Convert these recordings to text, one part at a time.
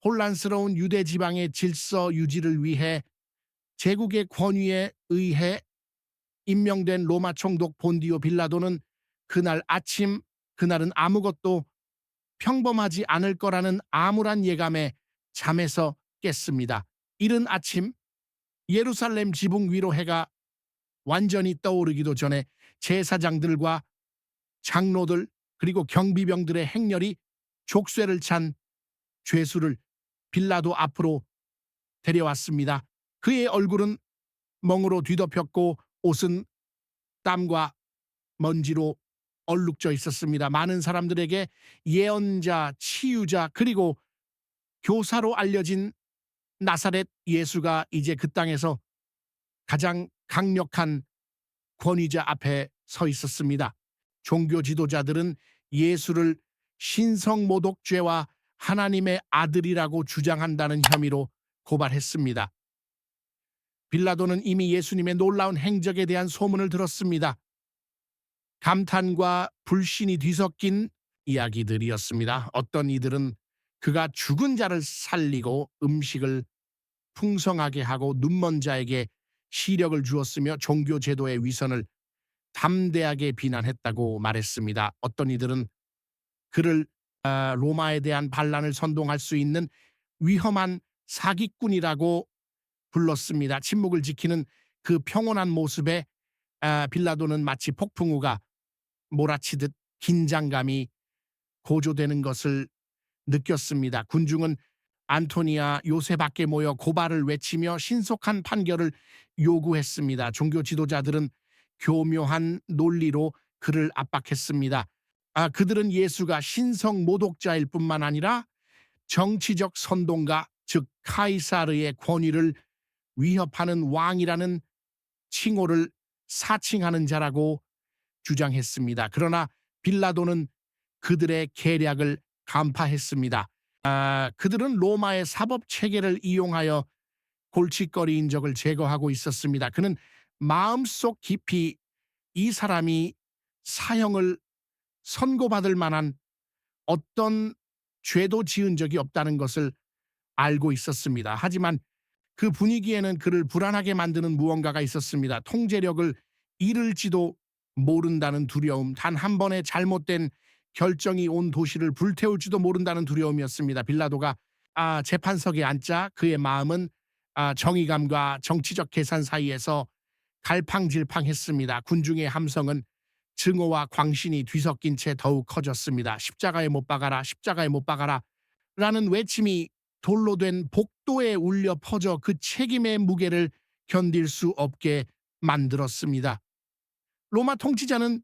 혼란스러운 유대 지방의 질서 유지를 위해 제국의 권위에 의해 임명된 로마 총독 본디오 빌라도는 그날 아침, 그날은 아무것도 평범하지 않을 거라는 암울한 예감에 잠에서 깼습니다. 이른 아침 예루살렘 지붕 위로 해가 완전히 떠오르기도 전에 제사장들과 장로들 그리고 경비병들의 행렬이 족쇄를 찬 죄수를 빌라도 앞으로 데려왔습니다. 그의 얼굴은 멍으로 뒤덮였고 옷은 땀과 먼지로 얼룩져 있었습니다. 많은 사람들에게 예언자, 치유자 그리고 교사로 알려진 나사렛 예수가 이제 그 땅에서 가장 강력한 권위자 앞에 서 있었습니다. 종교 지도자들은 예수를 신성모독죄와 하나님의 아들이라고 주장한다는 혐의로 고발했습니다. 빌라도는 이미 예수님의 놀라운 행적에 대한 소문을 들었습니다. 감탄과 불신이 뒤섞인 이야기들이었습니다. 어떤 이들은 그가 죽은 자를 살리고 음식을 풍성하게 하고 눈먼 자에게 시력을 주었으며 종교 제도의 위선을 담대하게 비난했다고 말했습니다. 어떤 이들은 그를 로마에 대한 반란을 선동할 수 있는 위험한 사기꾼이라고 불렀습니다. 침묵을 지키는 그 평온한 모습에 빌라도는 마치 폭풍우가 몰아치듯 긴장감이 고조되는 것을 느꼈습니다. 군중은 안토니아 요새 밖에 모여 고발을 외치며 신속한 판결을 요구했습니다. 종교 지도자들은 교묘한 논리로 그를 압박했습니다. 그들은 예수가 신성 모독자일 뿐만 아니라 정치적 선동가, 즉 카이사르의 권위를 위협하는 왕이라는 칭호를 사칭하는 자라고 주장했습니다. 그러나 빌라도는 그들의 계략을 간파했습니다. 그들은 로마의 사법 체계를 이용하여 골칫거리인 적을 제거하고 있었습니다. 그는 마음속 깊이 이 사람이 사형을 선고받을 만한 어떤 죄도 지은 적이 없다는 것을 알고 있었습니다. 하지만 그 분위기에는 그를 불안하게 만드는 무언가가 있었습니다. 통제력을 잃을지도 모른다는 두려움, 단 한 번의 잘못된 결정이 온 도시를 불태울지도 모른다는 두려움이었습니다. 빌라도가 재판석에 앉자 그의 마음은 정의감과 정치적 계산 사이에서 갈팡질팡했습니다. 군중의 함성은 증오와 광신이 뒤섞인 채 더욱 커졌습니다. 십자가에 못 박아라, 십자가에 못 박아라 라는 외침이 돌로 된 복도에 울려 퍼져 그 책임의 무게를 견딜 수 없게 만들었습니다. 로마 통치자는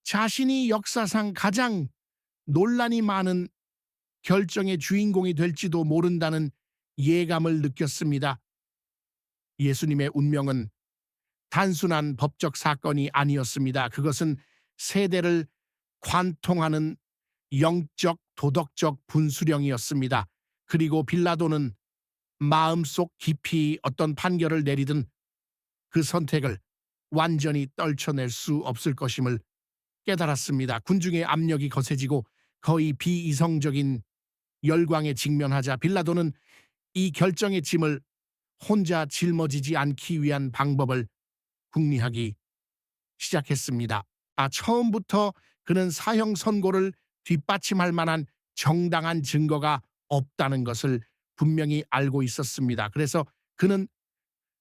자신이 역사상 가장 논란이 많은 결정의 주인공이 될지도 모른다는 예감을 느꼈습니다. 예수님의 운명은 단순한 법적 사건이 아니었습니다. 그것은 세대를 관통하는 영적 도덕적 분수령이었습니다. 그리고 빌라도는 마음속 깊이 어떤 판결을 내리든 그 선택을 완전히 떨쳐낼 수 없을 것임을 깨달았습니다. 군중의 압력이 거세지고 거의 비이성적인 열광에 직면하자 빌라도는 이 결정의 짐을 혼자 짊어지지 않기 위한 방법을 궁리하기 시작했습니다. 처음부터 그는 사형 선고를 뒷받침할 만한 정당한 증거가 없다는 것을 분명히 알고 있었습니다. 그래서 그는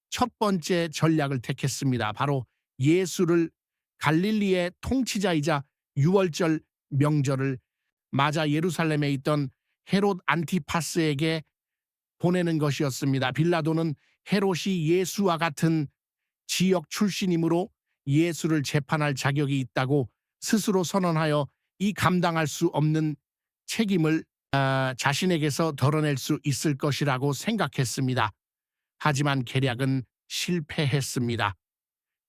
첫 번째 전략을 택했습니다. 바로 예수를 갈릴리의 통치자이자 유월절 명절을 맞아 예루살렘에 있던 헤롯 안티파스에게 보내는 것이었습니다. 빌라도는 헤롯이 예수와 같은 지역 출신이므로 예수를 재판할 자격이 있다고 스스로 선언하여 이 감당할 수 없는 책임을 자신에게서 덜어낼 수 있을 것이라고 생각했습니다. 하지만 계략은 실패했습니다.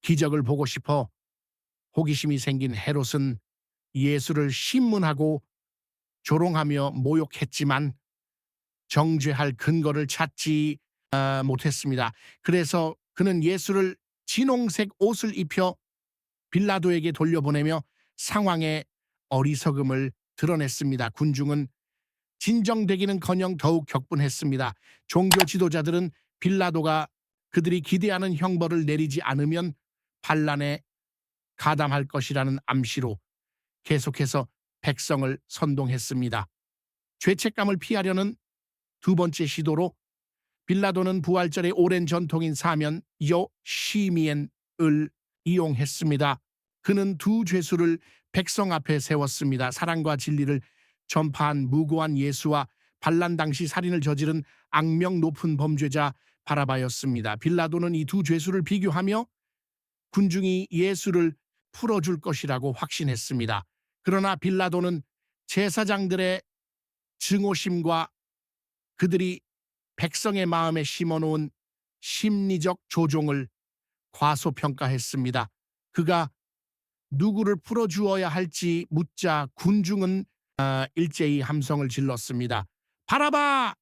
기적을 보고 싶어 호기심이 생긴 헤롯은 예수를 신문하고 조롱하며 모욕했지만 정죄할 근거를 찾지 못했습니다. 그래서 그는 예수를 진홍색 옷을 입혀 빌라도에게 돌려보내며 상황의 어리석음을 드러냈습니다. 군중은 진정되기는커녕 더욱 격분했습니다. 종교 지도자들은 빌라도가 그들이 기대하는 형벌을 내리지 않으면 반란에 가담할 것이라는 암시로 계속해서 백성을 선동했습니다. 죄책감을 피하려는 두 번째 시도로 빌라도는 부활절의 오랜 전통인 사면 요시미엔을 이용했습니다. 그는 두 죄수를 백성 앞에 세웠습니다. 사랑과 진리를 전파한 무고한 예수와 반란 당시 살인을 저지른 악명 높은 범죄자 바라바였습니다. 빌라도는 이 두 죄수를 비교하며 군중이 예수를 풀어줄 것이라고 확신했습니다. 그러나 빌라도는 제사장들의 증오심과 그들이 백성의 마음에 심어놓은 심리적 조종을 과소평가했습니다. 그가 누구를 풀어주어야 할지 묻자 군중은 일제히 함성을 질렀습니다. 바라바!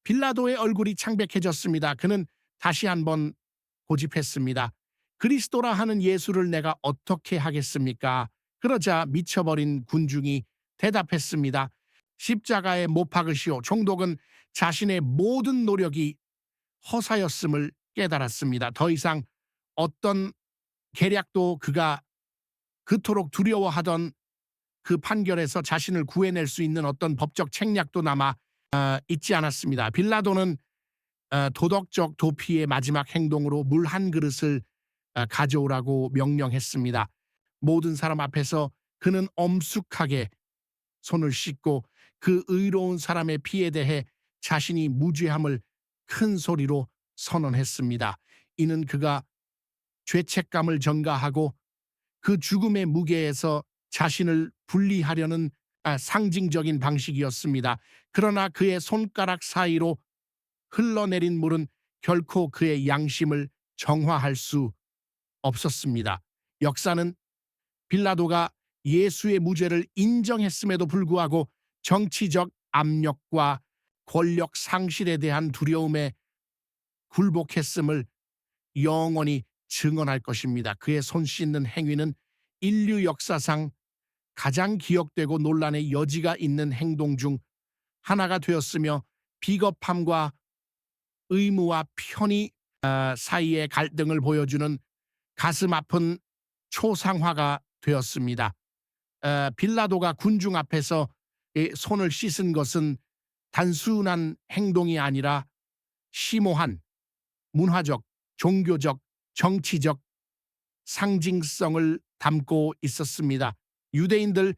빌라도의 얼굴이 창백해졌습니다. 그는 다시 한번 고집했습니다. 그리스도라 하는 예수를 내가 어떻게 하겠습니까? 그러자 미쳐버린 군중이 대답했습니다. 십자가에 못 박으시오. 총독은 자신의 모든 노력이 허사였음을 깨달았습니다. 더 이상 어떤 계략도 그가 그토록 두려워하던 그 판결에서 자신을 구해낼 수 있는 어떤 법적 책략도 남아 있지 않았습니다. 빌라도는 도덕적 도피의 마지막 행동으로 물 한 그릇을 가져오라고 명령했습니다. 모든 사람 앞에서 그는 엄숙하게 손을 씻고 그 의로운 사람의 피에 대해 자신이 무죄함을 큰 소리로 선언했습니다. 이는 그가 죄책감을 전가하고 그 죽음의 무게에서 자신을 분리하려는 상징적인 방식이었습니다. 그러나 그의 손가락 사이로 흘러내린 물은 결코 그의 양심을 정화할 수 없었습니다. 역사는 빌라도가 예수의 무죄를 인정했음에도 불구하고 정치적 압력과 권력 상실에 대한 두려움에 굴복했음을 영원히 증언할 것입니다. 그의 손 씻는 행위는 인류 역사상 가장 기억되고 논란의 여지가 있는 행동 중 하나가 되었으며 비겁함과 의무와 편의 사이의 갈등을 보여주는 가슴 아픈 초상화가 되었습니다. 빌라도가 군중 앞에서 손을 씻은 것은 단순한 행동이 아니라 심오한 문화적, 종교적, 정치적 상징성을 담고 있었습니다. 유대인들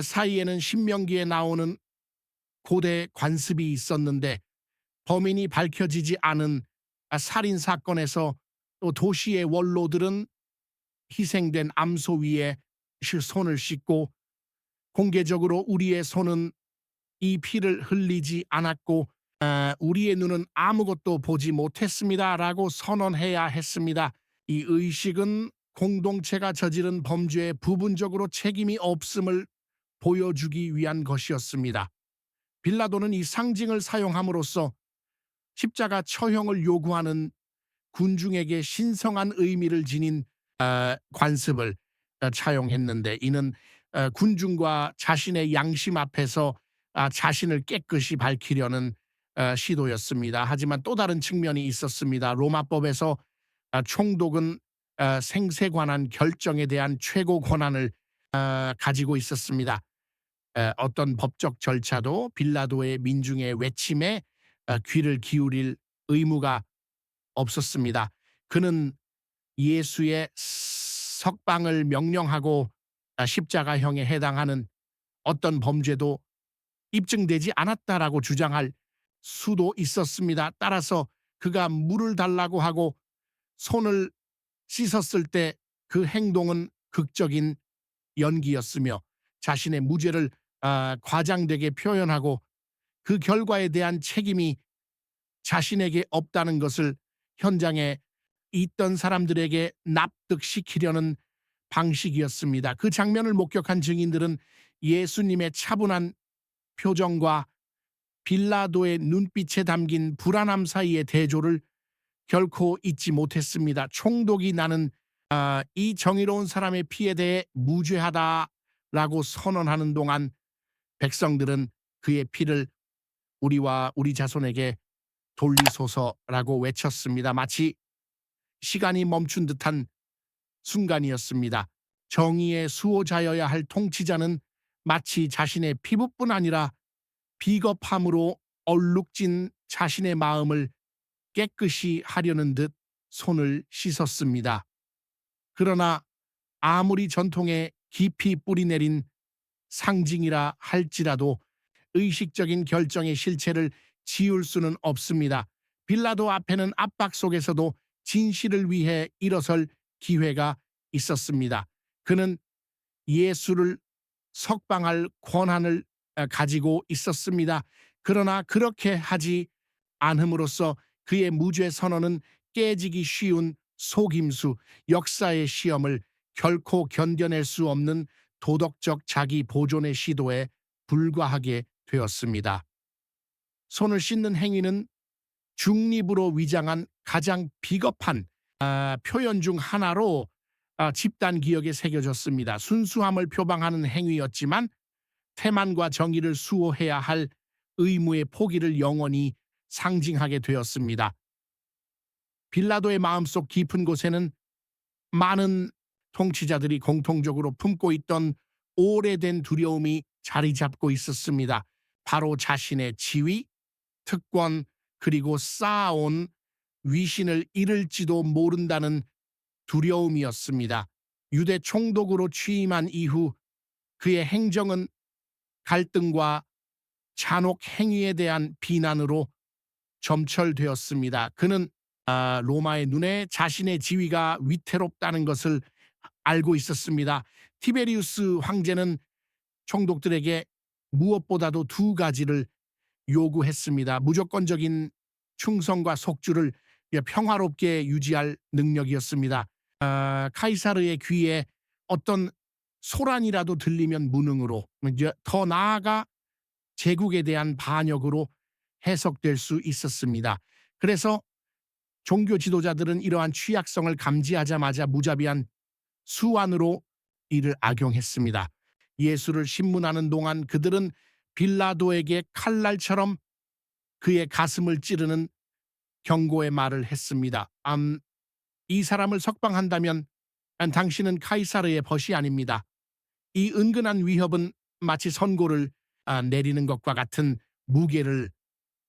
사이에는 신명기에 나오는 고대 관습이 있었는데 범인이 밝혀지지 않은 살인 사건에서 또 도시의 원로들은 희생된 암소 위에 손을 씻고 공개적으로 우리의 손은 이 피를 흘리지 않았고 우리의 눈은 아무것도 보지 못했습니다라고 선언해야 했습니다. 이 의식은 공동체가 저지른 범죄에 부분적으로 책임이 없음을 보여주기 위한 것이었습니다. 빌라도는 이 상징을 사용함으로써 십자가 처형을 요구하는 군중에게 신성한 의미를 지닌 관습을 차용했는데 이는 군중과 자신의 양심 앞에서 자신을 깨끗이 밝히려는 시도였습니다. 하지만 또 다른 측면이 있었습니다. 로마법에서 총독은 생세 관한 결정에 대한 최고 권한을 가지고 있었습니다. 어떤 법적 절차도 빌라도의 민중의 외침에 귀를 기울일 의무가 없었습니다. 그는 예수의 석방을 명령하고 십자가형에 해당하는 어떤 범죄도 입증되지 않았다라고 주장할 수도 있었습니다. 따라서 그가 물을 달라고 하고 손을 씻었을 때 그 행동은 극적인 연기였으며 자신의 무죄를 과장되게 표현하고 그 결과에 대한 책임이 자신에게 없다는 것을 현장에 있던 사람들에게 납득시키려는 방식이었습니다. 그 장면을 목격한 증인들은 예수님의 차분한 표정과 빌라도의 눈빛에 담긴 불안함 사이의 대조를 결코 잊지 못했습니다. 총독이 나는 이 정의로운 사람의 피에 대해 무죄하다라고 선언하는 동안 백성들은 그의 피를 우리와 우리 자손에게 돌리소서라고 외쳤습니다. 마치 시간이 멈춘 듯한 순간이었습니다. 정의의 수호자여야 할 통치자는 마치 자신의 피부뿐 아니라 비겁함으로 얼룩진 자신의 마음을 깨끗이 하려는 듯 손을 씻었습니다. 그러나 아무리 전통에 깊이 뿌리내린 상징이라 할지라도 의식적인 결정의 실체를 지울 수는 없습니다. 빌라도 앞에는 압박 속에서도 진실을 위해 일어설 기회가 있었습니다. 그는 예수를 석방할 권한을 가지고 있었습니다. 그러나 그렇게 하지 않음으로써 그의 무죄 선언은 깨지기 쉬운 속임수, 역사의 시험을 결코 견뎌낼 수 없는 도덕적 자기 보존의 시도에 불과하게 되었습니다. 손을 씻는 행위는 중립으로 위장한 가장 비겁한 표현 중 하나로 집단 기억에 새겨졌습니다. 순수함을 표방하는 행위였지만 태만과 정의를 수호해야 할 의무의 포기를 영원히 상징하게 되었습니다. 빌라도의 마음속 깊은 곳에는 많은 통치자들이 공통적으로 품고 있던 오래된 두려움이 자리 잡고 있었습니다. 바로 자신의 지위, 특권, 그리고 쌓아온 위신을 잃을지도 모른다는 두려움이었습니다. 유대 총독으로 취임한 이후 그의 행정은 갈등과 잔혹 행위에 대한 비난으로 점철되었습니다. 그는 로마의 눈에 자신의 지위가 위태롭다는 것을 알고 있었습니다. 티베리우스 황제는 총독들에게 무엇보다도 두 가지를 요구했습니다. 무조건적인 충성과 속주를 평화롭게 유지할 능력이었습니다. 카이사르의 귀에 어떤 소란이라도 들리면 무능으로, 더 나아가 제국에 대한 반역으로 해석될 수 있었습니다. 그래서 종교 지도자들은 이러한 취약성을 감지하자마자 무자비한 수완으로 이를 악용했습니다. 예수를 신문하는 동안 그들은 빌라도에게 칼날처럼 그의 가슴을 찌르는 경고의 말을 했습니다. 이 사람을 석방한다면 당신은 카이사르의 벗이 아닙니다. 이 은근한 위협은 마치 선고를 내리는 것과 같은 무게를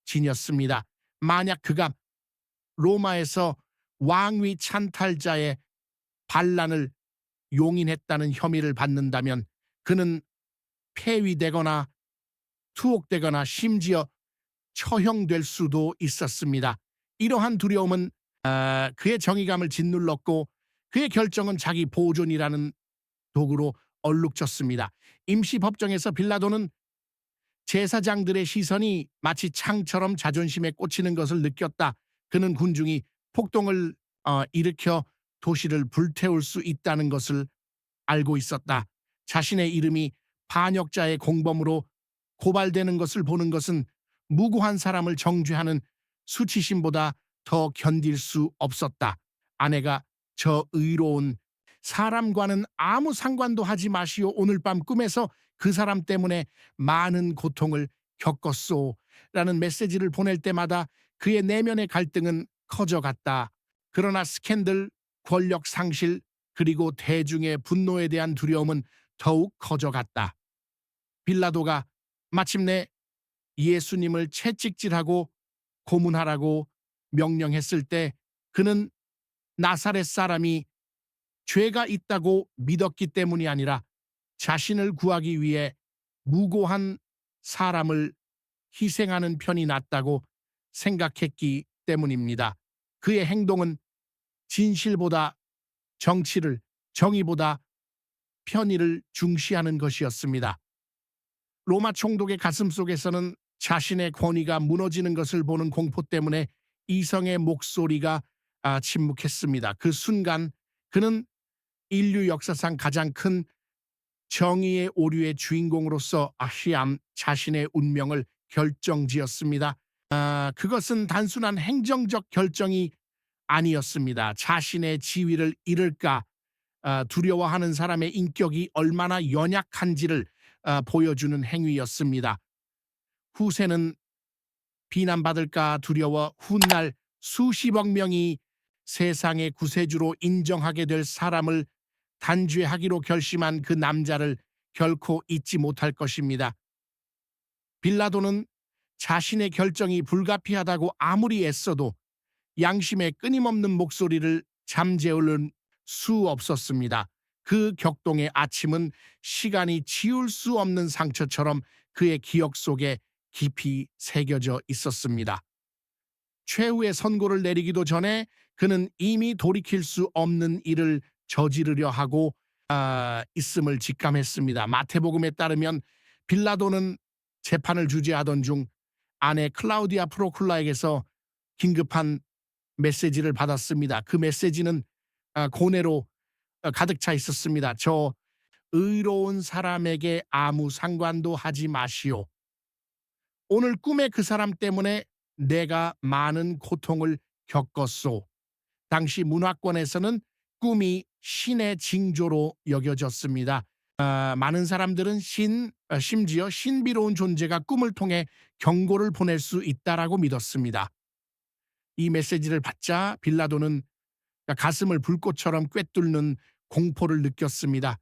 지녔습니다. 만약 그가 로마에서 왕위 찬탈자의 반란을 용인했다는 혐의를 받는다면 그는 폐위되거나 투옥되거나 심지어 처형될 수도 있었습니다. 이러한 두려움은 그의 정의감을 짓눌렀고 그의 결정은 자기 보존이라는 도구로 얼룩졌습니다. 임시법정에서 빌라도는 제사장들의 시선이 마치 창처럼 자존심에 꽂히는 것을 느꼈다. 그는 군중이 폭동을 일으켜 도시를 불태울 수 있다는 것을 알고 있었다. 자신의 이름이 반역자의 공범으로 고발되는 것을 보는 것은 무고한 사람을 정죄하는 수치심보다 더 견딜 수 없었다. 아내가 저 의로운 사람과는 아무 상관도 하지 마시오. 오늘 밤 꿈에서 그 사람 때문에 많은 고통을 겪었소. 라는 메시지를 보낼 때마다 그의 내면의 갈등은 커져갔다. 그러나 스캔들, 권력 상실, 그리고 대중의 분노에 대한 두려움은 더욱 커져갔다. 빌라도가 마침내 예수님을 채찍질하고 고문하라고 명령했을 때 그는 나사렛 사람이 죄가 있다고 믿었기 때문이 아니라 자신을 구하기 위해 무고한 사람을 희생하는 편이 낫다고 생각했기 때문입니다. 그의 행동은 진실보다 정치를, 정의보다 편의를 중시하는 것이었습니다. 로마 총독의 가슴속에서는 자신의 권위가 무너지는 것을 보는 공포 때문에 이성의 목소리가 침묵했습니다. 그 순간 그는 인류 역사상 가장 큰 정의의 오류의 주인공으로서 아시암 자신의 운명을 결정지었습니다. 그것은 단순한 행정적 결정이 아니었습니다. 자신의 지위를 잃을까 두려워하는 사람의 인격이 얼마나 연약한지를 보여주는 행위였습니다. 후세는 비난받을까 두려워 훗날 수십억 명이 세상의 구세주로 인정하게 될 사람을 단죄하기로 결심한 그 남자를 결코 잊지 못할 것입니다. 빌라도는 자신의 결정이 불가피하다고 아무리 애써도 양심의 끊임없는 목소리를 잠재울 수 없었습니다. 그 격동의 아침은 시간이 지울 수 없는 상처처럼 그의 기억 속에 깊이 새겨져 있었습니다. 최후의 선고를 내리기도 전에 그는 이미 돌이킬 수 없는 일을 저지르려 하고 있음을 직감했습니다. 마태복음에 따르면 빌라도는 재판을 주재하던 중 아내 클라우디아 프로쿨라에게서 긴급한 메시지를 받았습니다. 그 메시지는 고뇌로 가득 차 있었습니다. 저 의로운 사람에게 아무 상관도 하지 마시오. 오늘 꿈의 그 사람 때문에 내가 많은 고통을 겪었소. 당시 문화권에서는 꿈이 신의 징조로 여겨졌습니다. 많은 사람들은 심지어 신비로운 존재가 꿈을 통해 경고를 보낼 수 있다라고 믿었습니다. 이 메시지를 받자 빌라도는 가슴을 불꽃처럼 꿰뚫는 공포를 느꼈습니다.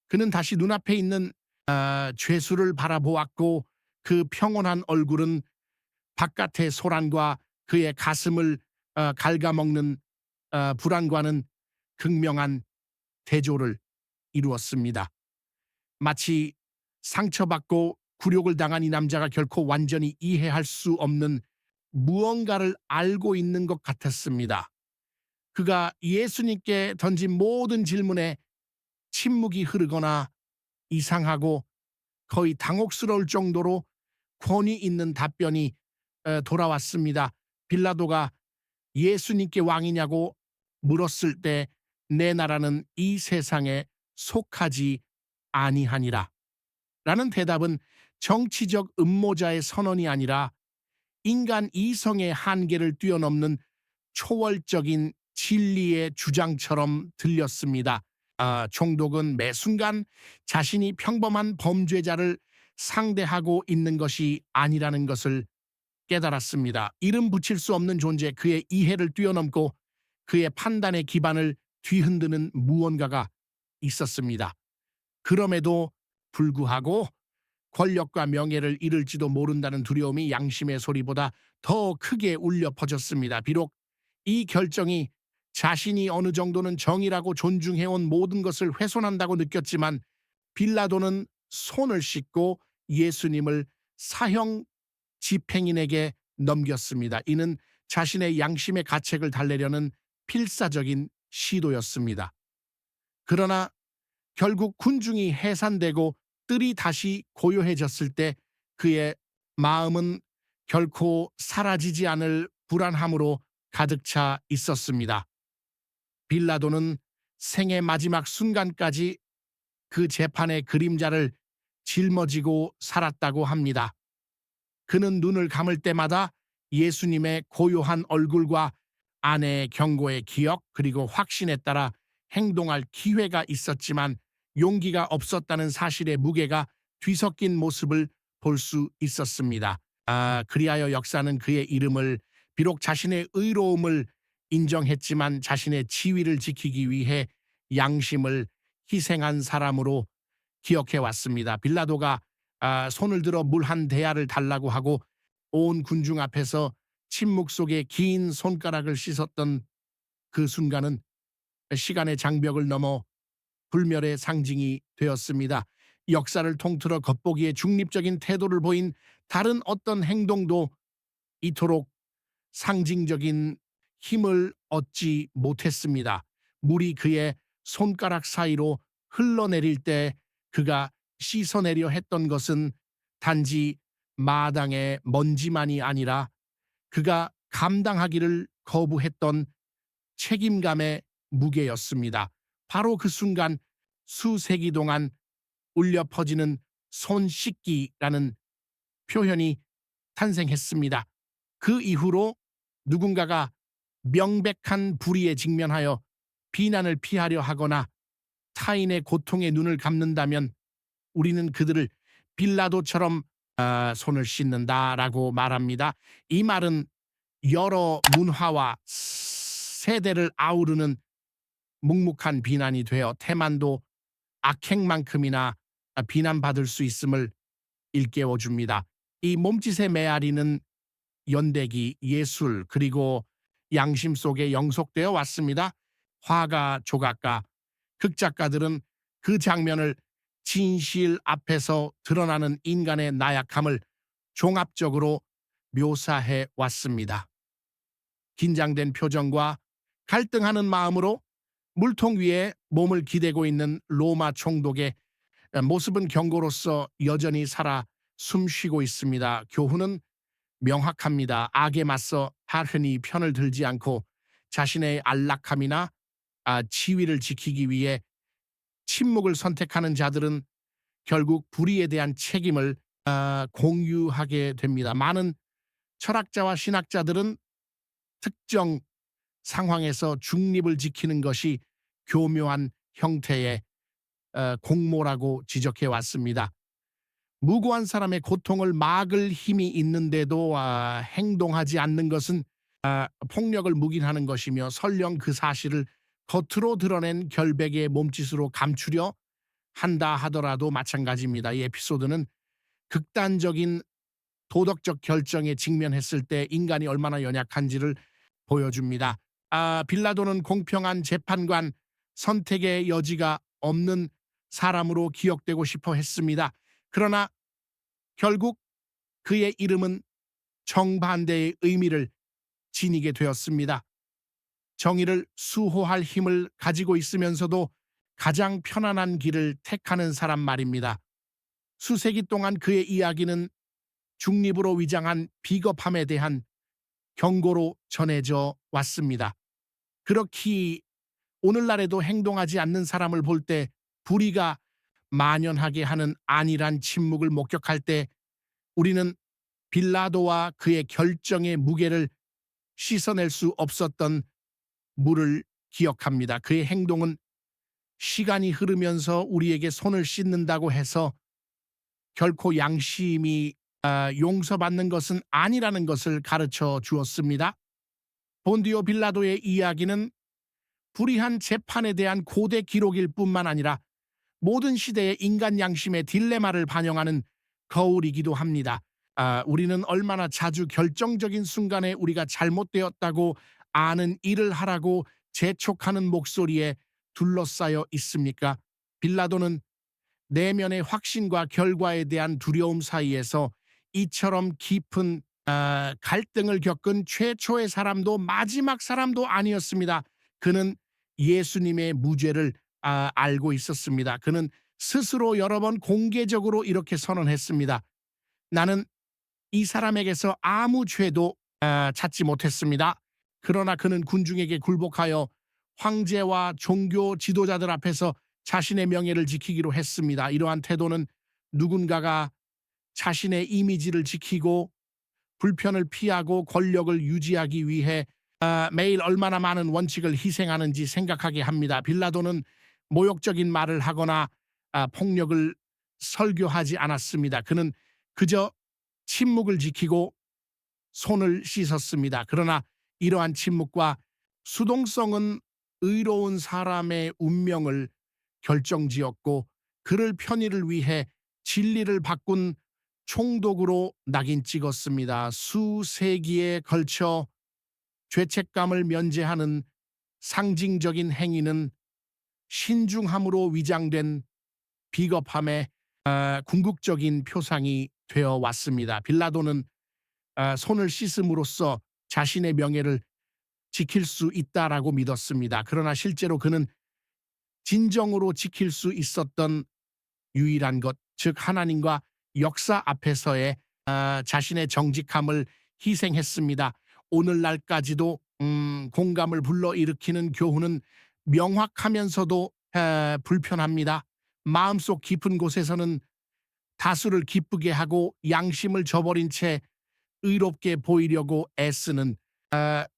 그는 다시 눈앞에 있는 죄수를 바라보았고 그 평온한 얼굴은 바깥의 소란과 그의 가슴을 갉아먹는 불안과는 극명한 대조를 이루었습니다. 마치 상처받고 굴욕을 당한 이 남자가 결코 완전히 이해할 수 없는 무언가를 알고 있는 것 같았습니다. 그가 예수님께 던진 모든 질문에 침묵이 흐르거나 이상하고 거의 당혹스러울 정도로 권위 있는 답변이 돌아왔습니다. 빌라도가 예수님께 왕이냐고 물었을 때 내 나라는 이 세상에 속하지 아니하니라 라는 대답은 정치적 음모자의 선언이 아니라 인간 이성의 한계를 뛰어넘는 초월적인 진리의 주장처럼 들렸습니다. 총독은 매 순간 자신이 평범한 범죄자를 상대하고 있는 것이 아니라는 것을 깨달았습니다. 이름 붙일 수 없는 존재, 그의 이해를 뛰어넘고 그의 판단의 기반을 뒤흔드는 무언가가 있었습니다. 그럼에도 불구하고 권력과 명예를 잃을지도 모른다는 두려움이 양심의 소리보다 더 크게 울려 퍼졌습니다. 비록 이 결정이 자신이 어느 정도는 정의라고 존중해온 모든 것을 훼손한다고 느꼈지만 빌라도는 손을 씻고 예수님을 사형 집행인에게 넘겼습니다. 이는 자신의 양심의 가책을 달래려는 필사적인 시도였습니다. 그러나 결국 군중이 해산되고 뜰이 다시 고요해졌을 때 그의 마음은 결코 사라지지 않을 불안함으로 가득 차 있었습니다. 빌라도는 생의 마지막 순간까지 그 재판의 그림자를 짊어지고 살았다고 합니다. 그는 눈을 감을 때마다 예수님의 고요한 얼굴과 아내의 경고의 기억 그리고 확신에 따라 행동할 기회가 있었지만 용기가 없었다는 사실의 무게가 뒤섞인 모습을 볼 수 있었습니다. 그리하여 역사는 그의 이름을 비록 자신의 의로움을 인정했지만 자신의 지위를 지키기 위해 양심을 희생한 사람으로 기억해 왔습니다. 빌라도가 손을 들어 물 한 대야를 달라고 하고 온 군중 앞에서 침묵 속에 긴 손가락을 씻었던 그 순간은 시간의 장벽을 넘어 불멸의 상징이 되었습니다. 역사를 통틀어 겉보기에 중립적인 태도를 보인 다른 어떤 행동도 이토록 상징적인 힘을 얻지 못했습니다. 물이 그의 손가락 사이로 흘러내릴 때 그가 씻어내려 했던 것은 단지 마당의 먼지만이 아니라 그가 감당하기를 거부했던 책임감의 무게였습니다. 바로 그 순간 수세기 동안 울려 퍼지는 손 씻기라는 표현이 탄생했습니다. 그 이후로 누군가가 명백한 불의에 직면하여 비난을 피하려 하거나 타인의 고통에 눈을 감는다면 우리는 그들을 빌라도처럼 손을 씻는다라고 말합니다. 이 말은 여러 문화와 세대를 아우르는 묵묵한 비난이 되어 태만도 악행만큼이나 비난받을 수 있음을 일깨워 줍니다. 이 몸짓의 메아리는 연대기, 예술 그리고 양심 속에 영속되어 왔습니다. 화가, 조각가, 극작가들은 그 장면을 진실 앞에서 드러나는 인간의 나약함을 종합적으로 묘사해 왔습니다. 긴장된 표정과 갈등하는 마음으로 물통 위에 몸을 기대고 있는 로마 총독의 모습은 경고로서 여전히 살아 숨쉬고 있습니다. 교훈은 명확합니다. 악에 맞서 하흔히 편을 들지 않고 자신의 안락함이나 지위를 지키기 위해 침묵을 선택하는 자들은 결국 불의에 대한 책임을 공유하게 됩니다. 많은 철학자와 신학자들은 특정 상황에서 중립을 지키는 것이 교묘한 형태의 공모라고 지적해 왔습니다. 무고한 사람의 고통을 막을 힘이 있는데도 행동하지 않는 것은 폭력을 묵인하는 것이며 설령 그 사실을 겉으로 드러낸 결백의 몸짓으로 감추려 한다 하더라도 마찬가지입니다. 이 에피소드는 극단적인 도덕적 결정에 직면했을 때 인간이 얼마나 연약한지를 보여줍니다. 빌라도는 공평한 재판관, 선택의 여지가 없는 사람으로 기억되고 싶어 했습니다. 그러나 결국 그의 이름은 정반대의 의미를 지니게 되었습니다. 정의를 수호할 힘을 가지고 있으면서도 가장 편안한 길을 택하는 사람 말입니다. 수세기 동안 그의 이야기는 중립으로 위장한 비겁함에 대한 경고로 전해져 왔습니다. 그렇기 오늘날에도 행동하지 않는 사람을 볼 때 불의가 만연하게 하는 안일한 침묵을 목격할 때 우리는 빌라도와 그의 결정의 무게를 씻어낼 수 없었던 물을 기억합니다. 그의 행동은 시간이 흐르면서 우리에게 손을 씻는다고 해서 결코 양심이 용서받는 것은 아니라는 것을 가르쳐 주었습니다. 본디오 빌라도의 이야기는 불의한 재판에 대한 고대 기록일 뿐만 아니라 모든 시대의 인간 양심의 딜레마를 반영하는 거울이기도 합니다. 우리는 얼마나 자주 결정적인 순간에 우리가 잘못되었다고 아는 일을 하라고 재촉하는 목소리에 둘러싸여 있습니까? 빌라도는 내면의 확신과 결과에 대한 두려움 사이에서 이처럼 깊은 갈등을 겪은 최초의 사람도 마지막 사람도 아니었습니다. 그는 예수님의 무죄를 알고 있었습니다. 그는 스스로 여러 번 공개적으로 이렇게 선언했습니다. 나는 이 사람에게서 아무 죄도 찾지 못했습니다. 그러나 그는 군중에게 굴복하여 황제와 종교 지도자들 앞에서 자신의 명예를 지키기로 했습니다. 이러한 태도는 누군가가 자신의 이미지를 지키고 불편을 피하고 권력을 유지하기 위해 매일 얼마나 많은 원칙을 희생하는지 생각하게 합니다. 빌라도는 모욕적인 말을 하거나 폭력을 설교하지 않았습니다. 그는 그저 침묵을 지키고 손을 씻었습니다. 그러나 이러한 침묵과 수동성은 의로운 사람의 운명을 결정지었고 그를 편의를 위해 진리를 바꾼 총독으로 낙인 찍었습니다. 수세기에 걸쳐 죄책감을 면제하는 상징적인 행위는 신중함으로 위장된 비겁함의 궁극적인 표상이 되어 왔습니다. 빌라도는 손을 씻음으로써 자신의 명예를 지킬 수 있다라고 믿었습니다. 그러나 실제로 그는 진정으로 지킬 수 있었던 유일한 것, 즉 하나님과 역사 앞에서의 자신의 정직함을 희생했습니다. 오늘날까지도 공감을 불러일으키는 교훈은 명확하면서도 불편합니다. 마음속 깊은 곳에서는 다수를 기쁘게 하고 양심을 저버린 채 의롭게 보이려고 애쓰는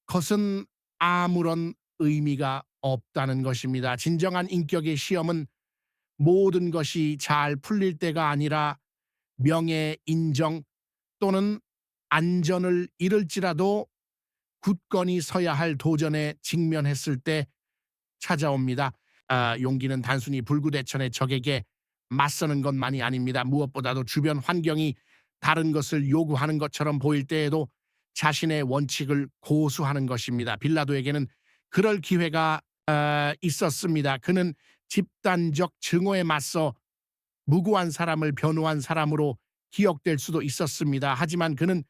것은 아무런 의미가 없다는 것입니다. 진정한 인격의 시험은 모든 것이 잘 풀릴 때가 아니라 명예, 인정 또는 안전을 잃을지라도 굳건히 서야 할 도전에 직면했을 때 찾아옵니다. 용기는 단순히 불구대천의 적에게 맞서는 것만이 아닙니다. 무엇보다도 주변 환경이 다른 것을 요구하는 것처럼 보일 때에도 자신의 원칙을 고수하는 것입니다. 빌라도에게는 그럴 기회가 있었습니다. 그는 집단적 증오에 맞서 무고한 사람을 변호한 사람으로 기억될 수도 있었습니다. 하지만 그는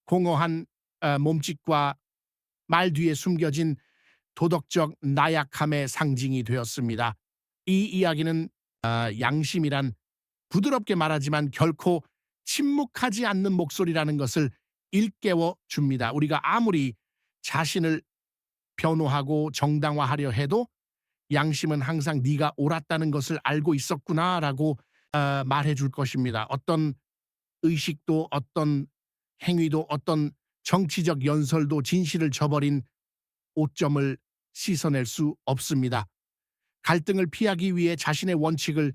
공허한 몸짓과 말 뒤에 숨겨진 도덕적 나약함의 상징이 되었습니다. 이 이야기는 양심이란 부드럽게 말하지만 결코 침묵하지 않는 목소리라는 것을 일깨워 줍니다. 우리가 아무리 자신을 변호하고 정당화하려 해도 양심은 항상 네가 옳았다는 것을 알고 있었구나라고 말해 줄 것입니다. 어떤 의식도 어떤 행위도 어떤 정치적 연설도 진실을 저버린 오점을 씻어낼 수 없습니다. 갈등을 피하기 위해 자신의 원칙을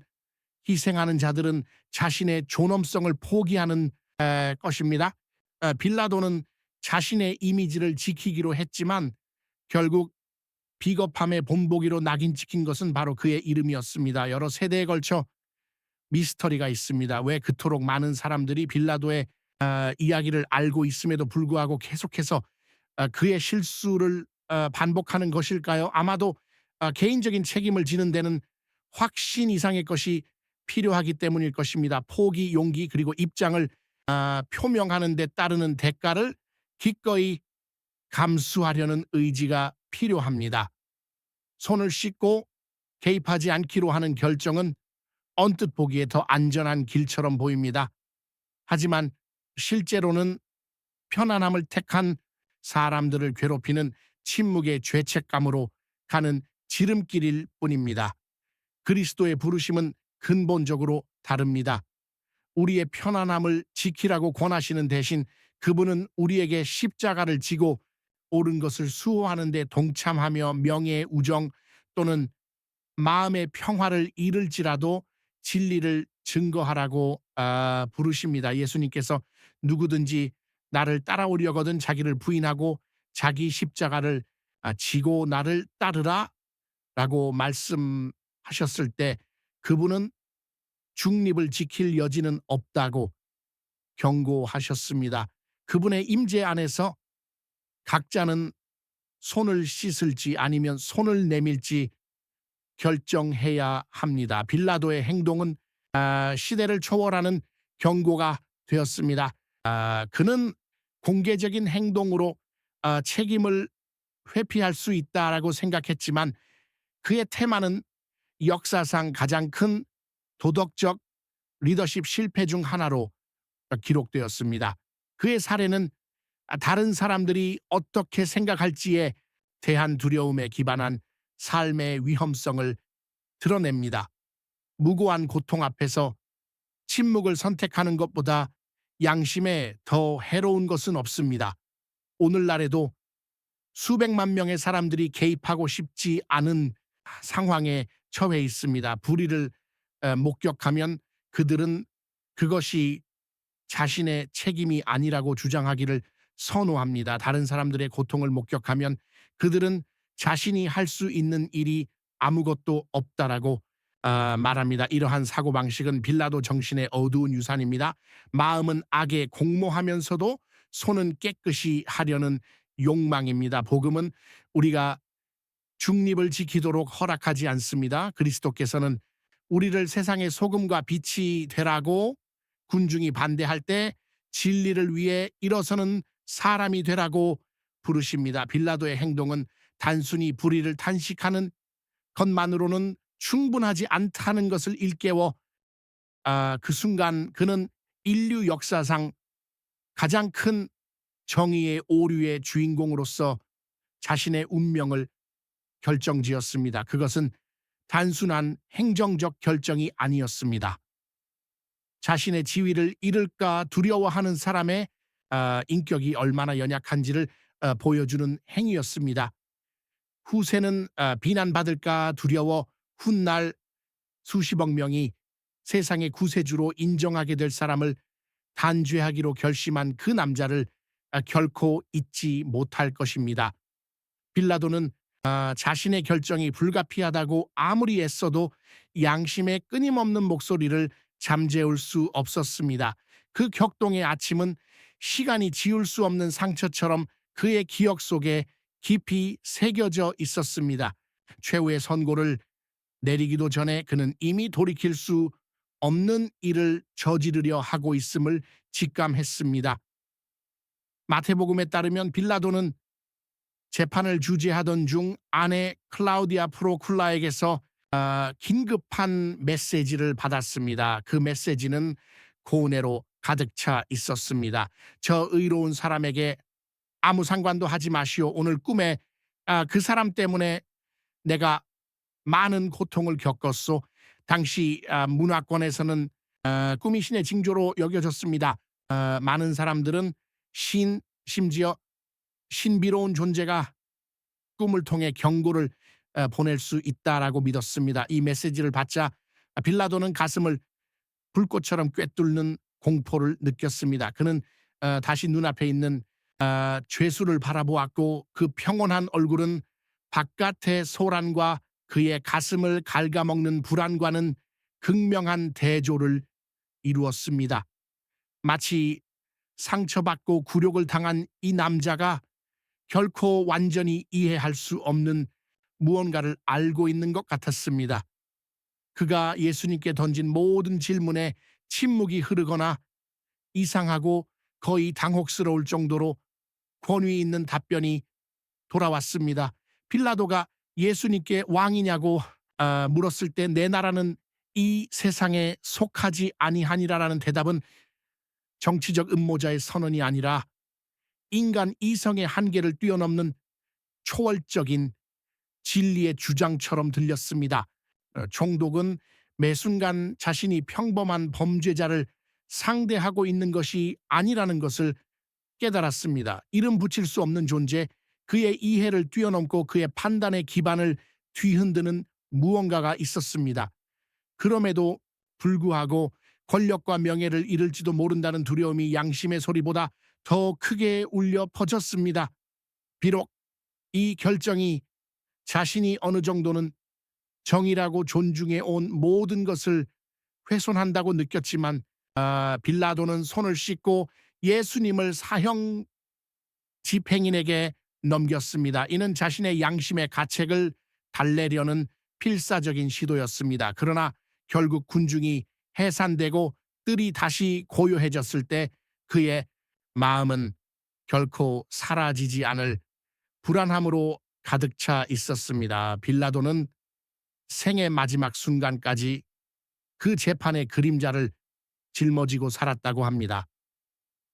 희생하는 자들은 자신의 존엄성을 포기하는 것입니다. 빌라도는 자신의 이미지를 지키기로 했지만 결국 비겁함의 본보기로 낙인 찍힌 것은 바로 그의 이름이었습니다. 여러 세대에 걸쳐 미스터리가 있습니다. 왜 그토록 많은 사람들이 빌라도의 이야기를 알고 있음에도 불구하고 계속해서 그의 실수를 반복하는 것일까요? 아마도 개인적인 책임을 지는 데는 확신 이상의 것이 필요하기 때문일 것입니다. 포기, 용기 그리고 입장을 표명하는 데 따르는 대가를 기꺼이 감수하려는 의지가 필요합니다. 손을 씻고 개입하지 않기로 하는 결정은 언뜻 보기에 더 안전한 길처럼 보입니다. 하지만 실제로는 편안함을 택한 사람들을 괴롭히는 침묵의 죄책감으로 가는 지름길일 뿐입니다. 그리스도의 부르심은 근본적으로 다릅니다. 우리의 편안함을 지키라고 권하시는 대신 그분은 우리에게 십자가를 지고 옳은 것을 수호하는 데 동참하며 명예의 우정 또는 마음의 평화를 잃을지라도 진리를 증거하라고 부르십니다. 예수님께서 누구든지 나를 따라오려거든 자기를 부인하고 자기 십자가를 지고 나를 따르라 라고 말씀하셨을 때 그분은 중립을 지킬 여지는 없다고 경고하셨습니다. 그분의 임재 안에서 각자는 손을 씻을지 아니면 손을 내밀지 결정해야 합니다. 빌라도의 행동은 시대를 초월하는 경고가 되었습니다. 그는 공개적인 행동으로 책임을 회피할 수 있다라고 생각했지만 그의 테마는 역사상 가장 큰 도덕적 리더십 실패 중 하나로 기록되었습니다. 그의 사례는 다른 사람들이 어떻게 생각할지에 대한 두려움에 기반한 삶의 위험성을 드러냅니다. 무고한 고통 앞에서 침묵을 선택하는 것보다 양심에 더 해로운 것은 없습니다. 오늘날에도 수백만 명의 사람들이 개입하고 싶지 않은 상황에 처해 있습니다. 불의를 목격하면 그들은 그것이 자신의 책임이 아니라고 주장하기를 선호합니다. 다른 사람들의 고통을 목격하면 그들은 자신이 할 수 있는 일이 아무것도 없다라고 말합니다. 이러한 사고방식은 빌라도 정신의 어두운 유산입니다. 마음은 악에 공모하면서도 손은 깨끗이 하려는 욕망입니다. 복음은 우리가 중립을 지키도록 허락하지 않습니다. 그리스도께서는 우리를 세상의 소금과 빛이 되라고 군중이 반대할 때 진리를 위해 일어서는 사람이 되라고 부르십니다. 빌라도의 행동은 단순히 불의를 탄식하는 것만으로는 충분하지 않다는 것을 일깨워 그 순간 그는 인류 역사상 가장 큰 정의의 오류의 주인공으로서 자신의 운명을 결정지었습니다. 그것은 단순한 행정적 결정이 아니었습니다. 자신의 지위를 잃을까 두려워하는 사람의 인격이 얼마나 연약한지를 보여주는 행위였습니다. 후세는 비난받을까 두려워 훗날 수십억 명이 세상의 구세주로 인정하게 될 사람을 단죄하기로 결심한 그 남자를 결코 잊지 못할 것입니다. 빌라도는 자신의 결정이 불가피하다고 아무리 애써도 양심의 끊임없는 목소리를 잠재울 수 없었습니다. 그 격동의 아침은 시간이 지울 수 없는 상처처럼 그의 기억 속에 깊이 새겨져 있었습니다. 최후의 선고를 내리기도 전에 그는 이미 돌이킬 수 없는 일을 저지르려 하고 있음을 직감했습니다. 마태복음에 따르면 빌라도는 재판을 주재하던 중 아내 클라우디아 프로쿨라에게서 긴급한 메시지를 받았습니다. 그 메시지는 고뇌로 가득 차 있었습니다. 저 의로운 사람에게 아무 상관도 하지 마시오. 오늘 꿈에 그 사람 때문에 내가 많은 고통을 겪었소. 당시 문화권에서는 꿈이 신의 징조로 여겨졌습니다. 많은 사람들은 심지어 신비로운 존재가 꿈을 통해 경고를 보낼 수 있다라고 믿었습니다. 이 메시지를 받자 빌라도는 가슴을 불꽃처럼 꿰뚫는 공포를 느꼈습니다. 그는 다시 눈앞에 있는 죄수를 바라보았고 그 평온한 얼굴은 바깥의 소란과 그의 가슴을 갉아먹는 불안과는 극명한 대조를 이루었습니다. 마치 상처받고 굴욕을 당한 이 남자가 결코 완전히 이해할 수 없는 무언가를 알고 있는 것 같았습니다. 그가 예수님께 던진 모든 질문에 침묵이 흐르거나 이상하고 거의 당혹스러울 정도로 권위 있는 답변이 돌아왔습니다. 빌라도가 예수님께 왕이냐고 물었을 때 내 나라는 이 세상에 속하지 아니하니라라는 대답은 정치적 음모자의 선언이 아니라 인간 이성의 한계를 뛰어넘는 초월적인 진리의 주장처럼 들렸습니다. 총독은 매 순간 자신이 평범한 범죄자를 상대하고 있는 것이 아니라는 것을 깨달았습니다. 이름 붙일 수 없는 존재, 그의 이해를 뛰어넘고 그의 판단의 기반을 뒤흔드는 무언가가 있었습니다. 그럼에도 불구하고 권력과 명예를 잃을지도 모른다는 두려움이 양심의 소리보다 더 크게 울려 퍼졌습니다. 비록 이 결정이 자신이 어느 정도는 정의라고 존중해 온 모든 것을 훼손한다고 느꼈지만 빌라도는 손을 씻고 예수님을 사형 집행인에게 넘겼습니다. 이는 자신의 양심의 가책을 달래려는 필사적인 시도였습니다. 그러나 결국 군중이 해산되고 뜰이 다시 고요해졌을 때 그의 마음은 결코 사라지지 않을 불안함으로 가득 차 있었습니다. 빌라도는 생의 마지막 순간까지 그 재판의 그림자를 짊어지고 살았다고 합니다.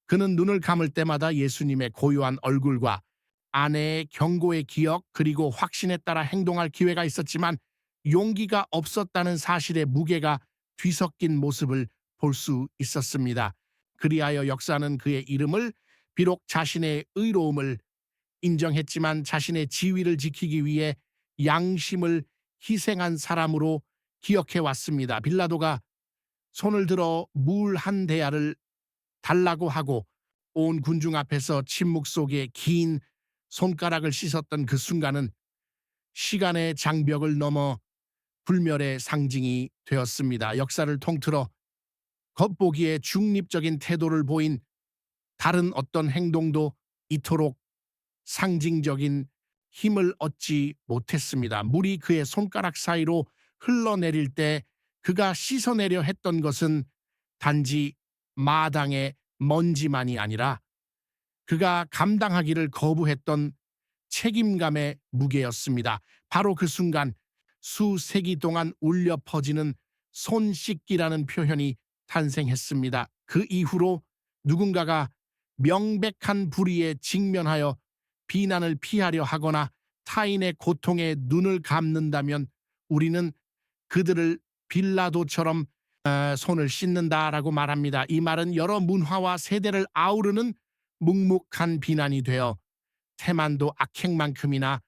그는 눈을 감을 때마다 예수님의 고요한 얼굴과 아내의 경고의 기억 그리고 확신에 따라 행동할 기회가 있었지만 용기가 없었다는 사실의 무게가 뒤섞인 모습을 볼 수 있었습니다. 그리하여 역사는 그의 이름을 비록 자신의 의로움을 인정했지만 자신의 지위를 지키기 위해 양심을 희생한 사람으로 기억해 왔습니다. 빌라도가 손을 들어 물 한 대야를 달라고 하고 온 군중 앞에서 침묵 속에 긴 손가락을 씻었던 그 순간은 시간의 장벽을 넘어 불멸의 상징이 되었습니다. 역사를 통틀어 겉보기에 중립적인 태도를 보인 다른 어떤 행동도 이토록 상징적인 힘을 얻지 못했습니다. 물이 그의 손가락 사이로 흘러내릴 때 그가 씻어내려 했던 것은 단지 마당의 먼지만이 아니라 그가 감당하기를 거부했던 책임감의 무게였습니다. 바로 그 순간 수세기 동안 울려 퍼지는 손 씻기라는 표현이 탄생했습니다. 그 이후로 누군가가 명백한 불의에 직면하여 비난을 피하려 하거나 타인의 고통에 눈을 감는다면 우리는 그들을 빌라도처럼 손을 씻는다라고 말합니다. 이 말은 여러 문화와 세대를 아우르는 묵묵한 비난이 되어 태만도 악행만큼이나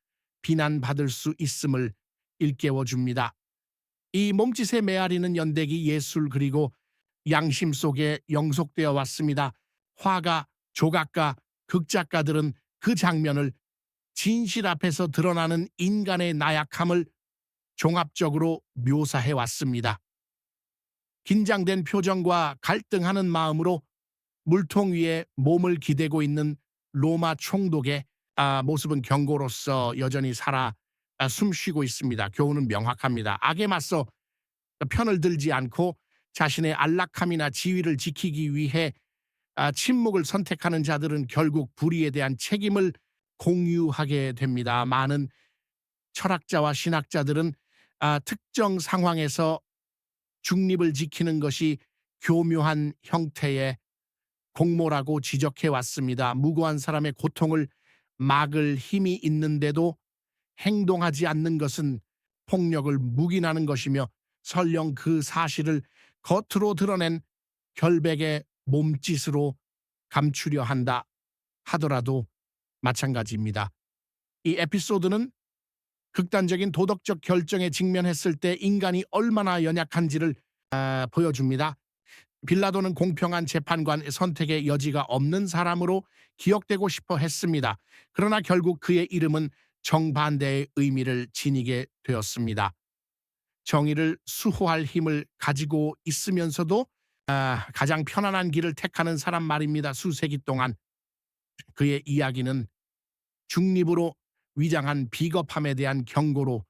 비난받을 수 있음을 일깨워 줍니다. 이 몸짓의 메아리는 연대기, 예술 그리고 양심 속에 영속되어 왔습니다. 화가, 조각가, 극작가들은 그 장면을 진실 앞에서 드러나는 인간의 나약함을 종합적으로 묘사해 왔습니다. 긴장된 표정과 갈등하는 마음으로 물통 위에 몸을 기대고 있는 로마 총독의 모습은 경고로서 여전히 살아 숨쉬고 있습니다. 교훈은 명확합니다. 악에 맞서 편을 들지 않고 자신의 안락함이나 지위를 지키기 위해 침묵을 선택하는 자들은 결국 불의에 대한 책임을 공유하게 됩니다. 많은 철학자와 신학자들은 특정 상황에서 중립을 지키는 것이 교묘한 형태의 공모라고 지적해 왔습니다. 무고한 사람의 고통을 막을 힘이 있는데도 행동하지 않는 것은 폭력을 묵인하는 것이며, 설령 그 사실을 겉으로 드러낸 결백의 몸짓으로 감추려 한다 하더라도 마찬가지입니다. 이 에피소드는 극단적인 도덕적 결정에 직면했을 때 인간이 얼마나 연약한지를 보여줍니다. 빌라도는 공평한 재판관 선택의 여지가 없는 사람으로 기억되고 싶어 했습니다. 그러나 결국 그의 이름은 정반대의 의미를 지니게 되었습니다. 정의를 수호할 힘을 가지고 있으면서도 가장 편안한 길을 택하는 사람 말입니다. 수세기 동안 그의 이야기는 중립으로 위장한 비겁함에 대한 경고로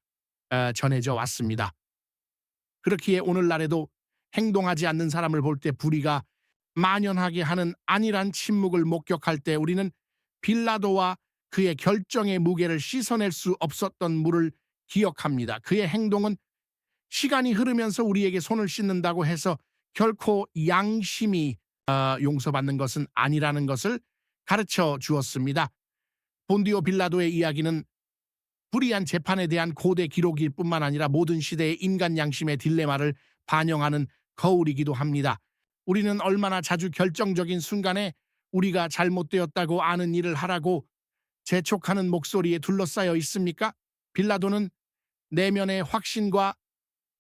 전해져 왔습니다. 그렇기에 오늘날에도 행동하지 않는 사람을 볼 때 불의가 만연하게 하는 안일한 침묵을 목격할 때 우리는 빌라도와 그의 결정의 무게를 씻어낼 수 없었던 물을 기억합니다. 그의 행동은 시간이 흐르면서 우리에게 손을 씻는다고 해서 결코 양심이 용서받는 것은 아니라는 것을 가르쳐 주었습니다. 본디오 빌라도의 이야기는 불의한 재판에 대한 고대 기록일 뿐만 아니라 모든 시대의 인간 양심의 딜레마를 반영하는 거울이기도 합니다. 우리는 얼마나 자주 결정적인 순간에 우리가 잘못되었다고 아는 일을 하라고 재촉하는 목소리에 둘러싸여 있습니까? 빌라도는 내면의 확신과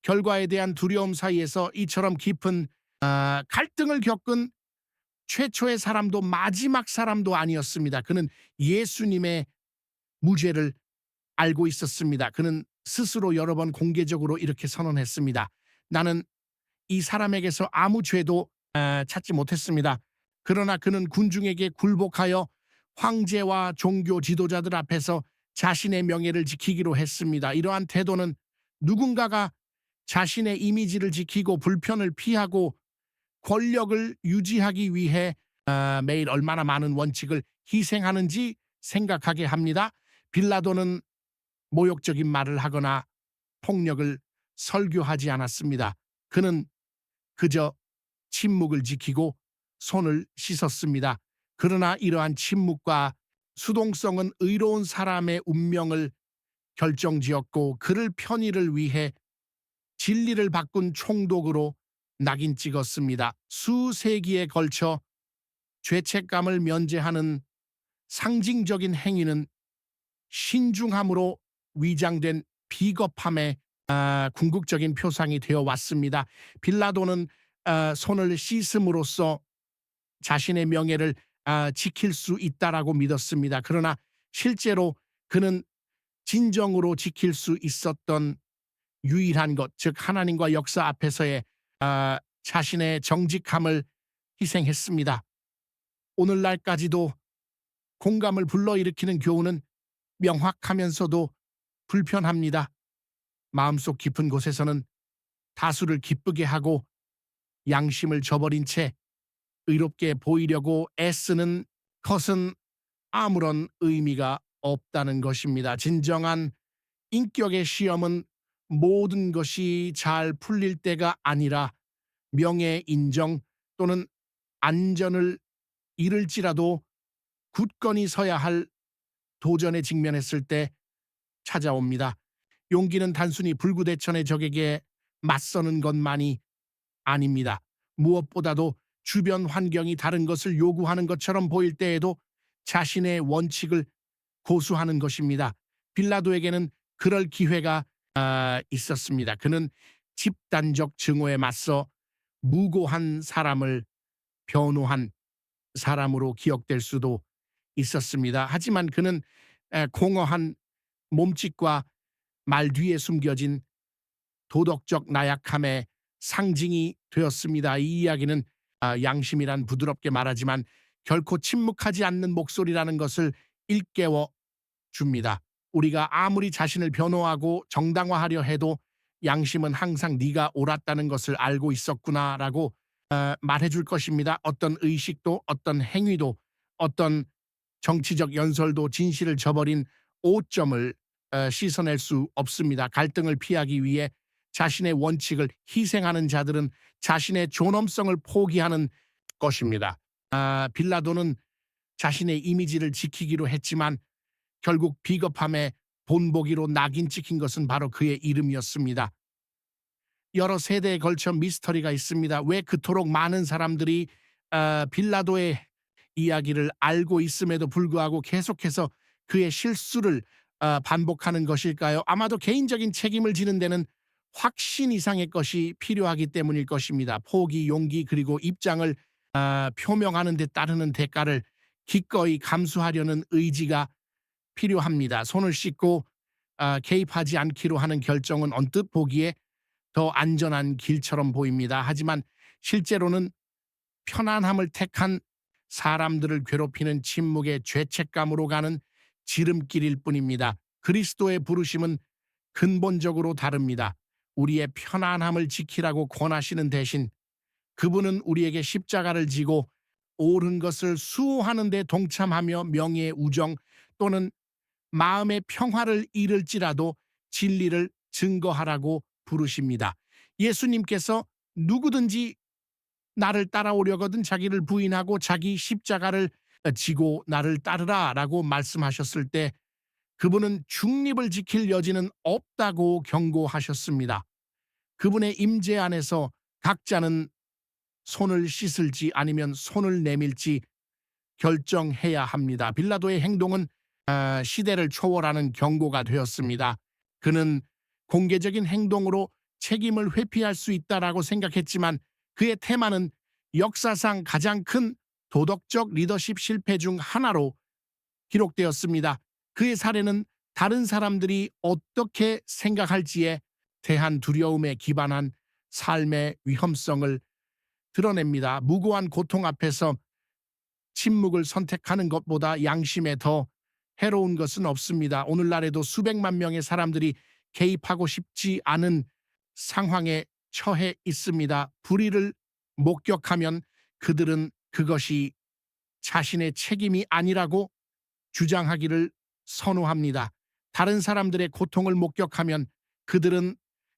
결과에 대한 두려움 사이에서 이처럼 깊은 갈등을 겪은 최초의 사람도 마지막 사람도 아니었습니다. 그는 예수님의 무죄를 알고 있었습니다. 그는 스스로 여러 번 공개적으로 이렇게 선언했습니다. 나는 이 사람에게서 아무 죄도 찾지 못했습니다. 그러나 그는 군중에게 굴복하여 황제와 종교 지도자들 앞에서 자신의 명예를 지키기로 했습니다. 이러한 태도는 누군가가 자신의 이미지를 지키고 불편을 피하고 권력을 유지하기 위해 매일 얼마나 많은 원칙을 희생하는지 생각하게 합니다. 빌라도는 모욕적인 말을 하거나 폭력을 설교하지 않았습니다. 그는 그저 침묵을 지키고 손을 씻었습니다. 그러나 이러한 침묵과 수동성은 의로운 사람의 운명을 결정지었고 그를 편의를 위해 진리를 바꾼 총독으로 낙인 찍었습니다. 수세기에 걸쳐 죄책감을 면제하는 상징적인 행위는 신중함으로 위장된 비겁함의 궁극적인 표상이 되어 왔습니다. 빌라도는 손을 씻음으로써 자신의 명예를 지킬 수 있다라고 믿었습니다. 그러나 실제로 그는 진정으로 지킬 수 있었던 유일한 것, 즉 하나님과 역사 앞에서의 자신의 정직함을 희생했습니다. 오늘날까지도 공감을 불러일으키는 교훈은 명확하면서도 불편합니다. 마음속 깊은 곳에서는 다수를 기쁘게 하고 양심을 저버린 채 의롭게 보이려고 애쓰는 것은 아무런 의미가 없다는 것입니다. 진정한 인격의 시험은 모든 것이 잘 풀릴 때가 아니라 명예 인정 또는 안전을 잃을지라도 굳건히 서야 할 도전에 직면했을 때 찾아옵니다. 용기는 단순히 불구대천의 적에게 맞서는 것만이 아닙니다. 무엇보다도 주변 환경이 다른 것을 요구하는 것처럼 보일 때에도 자신의 원칙을 고수하는 것입니다. 빌라도에게는 그럴 기회가 있었습니다. 그는 집단적 증오에 맞서 무고한 사람을 변호한 사람으로 기억될 수도 있었습니다. 하지만 그는 공허한 몸짓과 말 뒤에 숨겨진 도덕적 나약함의 상징이 되었습니다. 이 이야기는 양심이란 부드럽게 말하지만 결코 침묵하지 않는 목소리라는 것을 일깨워 줍니다. 우리가 아무리 자신을 변호하고 정당화하려 해도 양심은 항상 네가 옳았다는 것을 알고 있었구나라고 말해줄 것입니다. 어떤 의식도 어떤 행위도 어떤 정치적 연설도 진실을 저버린 오점을 씻어낼 수 없습니다. 갈등을 피하기 위해 자신의 원칙을 희생하는 자들은 자신의 존엄성을 포기하는 것입니다. 빌라도는 자신의 이미지를 지키기로 했지만 결국 비겁함에 본보기로 낙인 찍힌 것은 바로 그의 이름이었습니다. 여러 세대에 걸쳐 미스터리가 있습니다. 왜 그토록 많은 사람들이 빌라도의 이야기를 알고 있음에도 불구하고 계속해서 그의 실수를 반복하는 것일까요? 아마도 개인적인 책임을 지는 데는 확신 이상의 것이 필요하기 때문일 것입니다. 포기, 용기 그리고 입장을 표명하는 데 따르는 대가를 기꺼이 감수하려는 의지가 필요합니다. 손을 씻고 개입하지 않기로 하는 결정은 언뜻 보기에 더 안전한 길처럼 보입니다. 하지만 실제로는 편안함을 택한 사람들을 괴롭히는 침묵의 죄책감으로 가는 지름길일 뿐입니다. 그리스도의 부르심은 근본적으로 다릅니다. 우리의 편안함을 지키라고 권하시는 대신 그분은 우리에게 십자가를 지고 옳은 것을 수호하는 데 동참하며 명예의 우정 또는 마음의 평화를 잃을지라도 진리를 증거하라고 부르십니다. 예수님께서 누구든지 나를 따라오려거든 자기를 부인하고 자기 십자가를 지고 나를 따르라라고 말씀하셨을 때 그분은 중립을 지킬 여지는 없다고 경고하셨습니다. 그분의 임재 안에서 각자는 손을 씻을지 아니면 손을 내밀지 결정해야 합니다. 빌라도의 행동은 시대를 초월하는 경고가 되었습니다. 그는 공개적인 행동으로 책임을 회피할 수 있다라고 생각했지만 그의 테마는 역사상 가장 큰 도덕적 리더십 실패 중 하나로 기록되었습니다. 그의 사례는 다른 사람들이 어떻게 생각할지에 대한 두려움에 기반한 삶의 위험성을 드러냅니다. 무고한 고통 앞에서 침묵을 선택하는 것보다 양심에 더 해로운 것은 없습니다. 오늘날에도 수백만 명의 사람들이 개입하고 싶지 않은 상황에 처해 있습니다. 불의를 목격하면 그들은 그것이 자신의 책임이 아니라고 주장하기를 선호합니다. 다른 사람들의 고통을 목격하면 그들은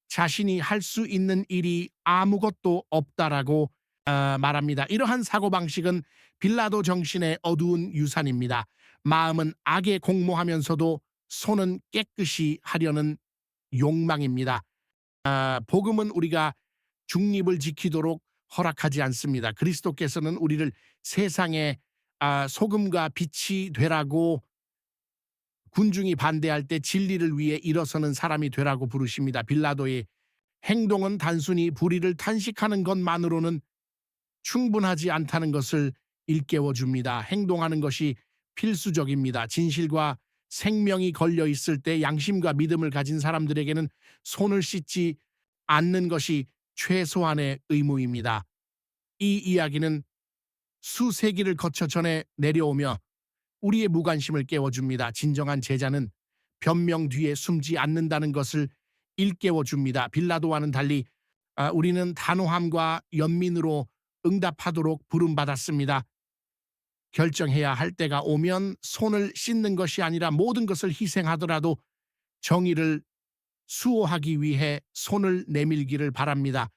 자신이 할 수 있는 일이 아무것도 없다라고 말합니다. 이러한 사고방식은 빌라도 정신의 어두운 유산입니다. 마음은 악에 공모하면서도 손은 깨끗이 하려는 욕망입니다. 복음은 우리가 중립을 지키도록 허락하지 않습니다. 그리스도께서는 우리를 세상의 소금과 빛이 되라고 군중이 반대할 때 진리를 위해 일어서는 사람이 되라고 부르십니다. 빌라도의 행동은 단순히 불의를 탄식하는 것만으로는 충분하지 않다는 것을 일깨워 줍니다. 행동하는 것이 필수적입니다. 진실과 생명이 걸려 있을 때 양심과 믿음을 가진 사람들에게는 손을 씻지 않는 것이 최소한의 의무입니다. 이 이야기는 수세기를 거쳐 전해 내려오며 우리의 무관심을 깨워줍니다. 진정한 제자는 변명 뒤에 숨지 않는다는 것을 일깨워줍니다. 빌라도와는 달리 우리는 단호함과 연민으로 응답하도록 부름받았습니다. 결정해야 할 때가 오면 손을 씻는 것이 아니라 모든 것을 희생하더라도 정의를 수호하기 위해 손을 내밀기를 바랍니다.